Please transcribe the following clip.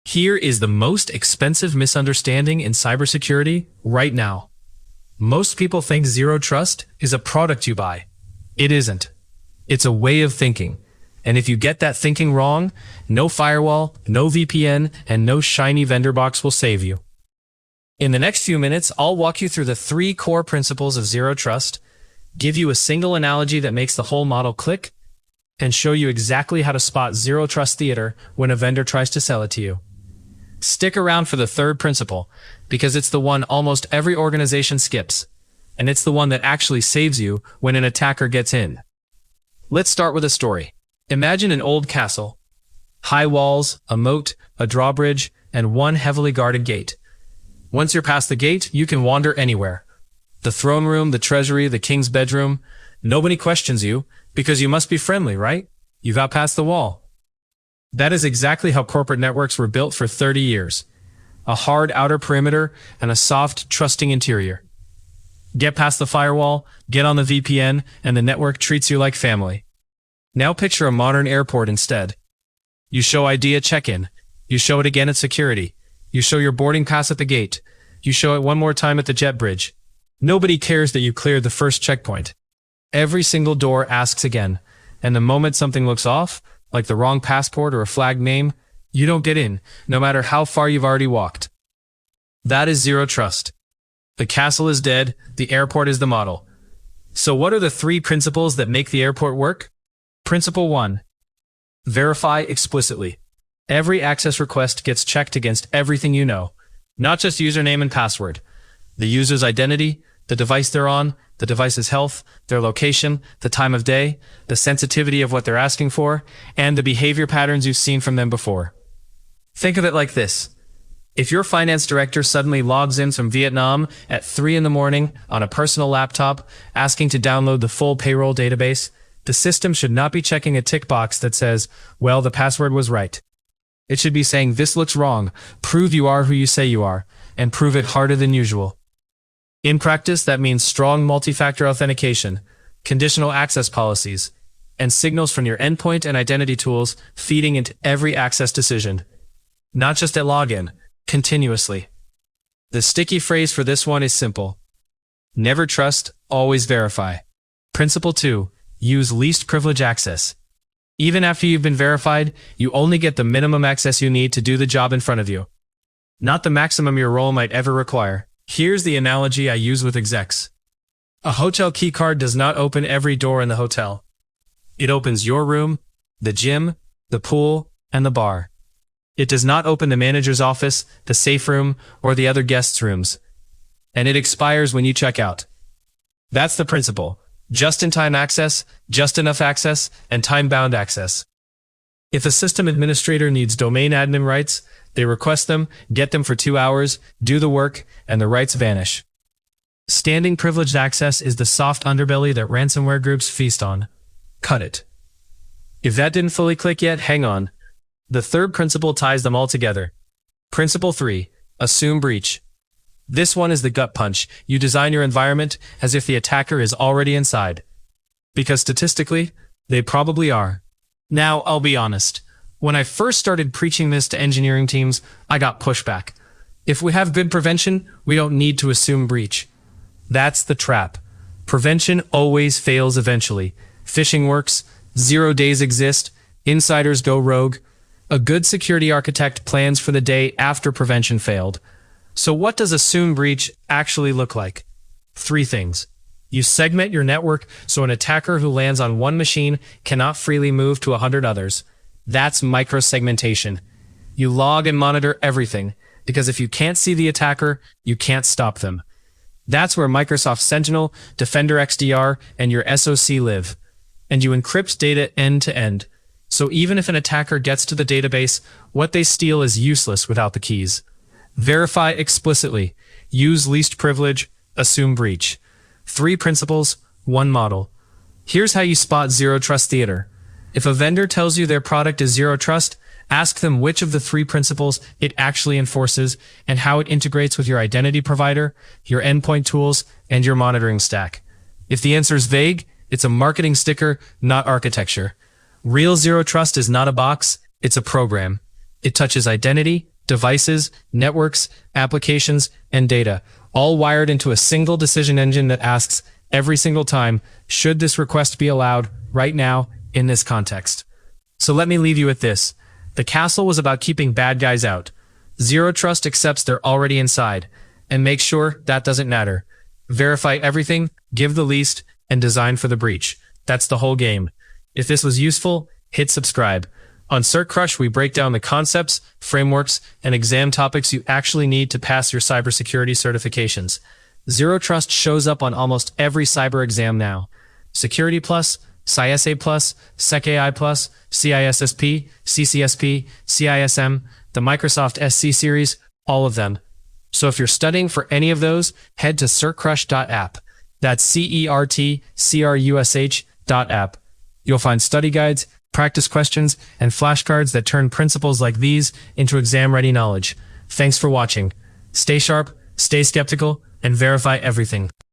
Here is the most expensive misunderstanding in cybersecurity right now. Most people think zero trust is a product you buy. It isn't. It's a way of thinking. And if you get that thinking wrong, no firewall, no VPN, and no shiny vendor box will save you. In the next few minutes, I'll walk you through the 3 core principles of zero trust, give you a single analogy that makes the whole model click, and show you exactly how to spot zero trust theater when a vendor tries to sell it to you. Stick around for the 3rd principle, because it's the one almost every organization skips, and it's the one that actually saves you when an attacker gets in. Let's start with a story. Imagine an old castle. High walls, a moat, a drawbridge, and one heavily guarded gate. Once you're past the gate, you can wander anywhere. The throne room, the treasury, the king's bedroom. Nobody questions you, because you must be friendly, right? You got past the wall. That is exactly how corporate networks were built for 30 years. A hard outer perimeter and a soft, trusting interior. Get past the firewall, get on the VPN, and the network treats you like family. Now picture a modern airport instead. You show ID at check-in. You show it again at security. You show your boarding pass at the gate. You show it one more time at the jet bridge. Nobody cares that you cleared the first checkpoint. Every single door asks again, and the moment something looks off, like the wrong passport or a flagged name, you don't get in, no matter how far you've already walked. That is zero trust. The castle is dead, the airport is the model. So what are the 3 principles that make the airport work? Principle 1. Verify explicitly. Every access request gets checked against everything you know, not just username and password. The user's identity, the device they're on, the device's health, their location, the time of day, the sensitivity of what they're asking for, and the behavior patterns you've seen from them before. Think of it like this. If your finance director suddenly logs in from Vietnam at 3 in the morning on a personal laptop asking to download the full payroll database, the system should not be checking a tick box that says, well, the password was right. It should be saying, this looks wrong, prove you are who you say you are, and prove it harder than usual. In practice, that means strong multi-factor authentication, conditional access policies, and signals from your endpoint and identity tools feeding into every access decision. Not just at login, continuously. The sticky phrase for this one is simple. Never trust, always verify. Principle 2. Use least privilege access. Even after you've been verified, you only get the minimum access you need to do the job in front of you. Not the maximum your role might ever require. Here's the analogy I use with execs. A hotel keycard does not open every door in the hotel. It opens your room, the gym, the pool, and the bar. It does not open the manager's office, the safe room, or the other guests' rooms. And it expires when you check out. That's the principle. Just-in-time access, just enough access, and time-bound access. If a system administrator needs domain admin rights, they request them, get them for 2 hours, do the work, and the rights vanish. Standing privileged access is the soft underbelly that ransomware groups feast on. Cut it. If that didn't fully click yet, hang on. The 3rd principle ties them all together. Principle 3. Assume breach. This one is the gut punch. You design your environment as if the attacker is already inside. Because statistically, they probably are. Now, I'll be honest. When I first started preaching this to engineering teams, I got pushback. If we have good prevention, we don't need to assume breach. That's the trap. Prevention always fails eventually. Phishing works, 0 days exist, insiders go rogue. A good security architect plans for the day after prevention failed. So what does assume breach actually look like? 3 things. You segment your network so an attacker who lands on one machine cannot freely move to 100 others. That's microsegmentation. You log and monitor everything, because if you can't see the attacker, you can't stop them. That's where Microsoft Sentinel, Defender XDR, and your SOC live. And you encrypt data end to end. So even if an attacker gets to the database, what they steal is useless without the keys. Verify explicitly. Use least privilege. Assume breach. 3 principles, 1 model. Here's how you spot zero trust theater. If a vendor tells you their product is zero trust, ask them which of the 3 principles it actually enforces and how it integrates with your identity provider, your endpoint tools, and your monitoring stack. If the answer is vague, it's a marketing sticker, not architecture. Real zero trust is not a box, it's a program. It touches identity, devices, networks, applications, and data, all wired into a single decision engine that asks every single time, should this request be allowed right now in this context? So let me leave you with this. The castle was about keeping bad guys out. Zero Trust accepts they're already inside, and makes sure that doesn't matter. Verify everything, give the least, and design for the breach. That's the whole game. If this was useful, hit subscribe. On CertCrush, we break down the concepts, frameworks, and exam topics you actually need to pass your cybersecurity certifications. Zero Trust shows up on almost every cyber exam now. Security Plus, CySA Plus, SecAI Plus, CISSP, CCSP, CISM, the Microsoft SC series, all of them. So if you're studying for any of those, head to CertCrush.app. That's CertCrush.app. You'll find study guides, practice questions, and flashcards that turn principles like these into exam-ready knowledge. Thanks for watching. Stay sharp, stay skeptical, and verify everything.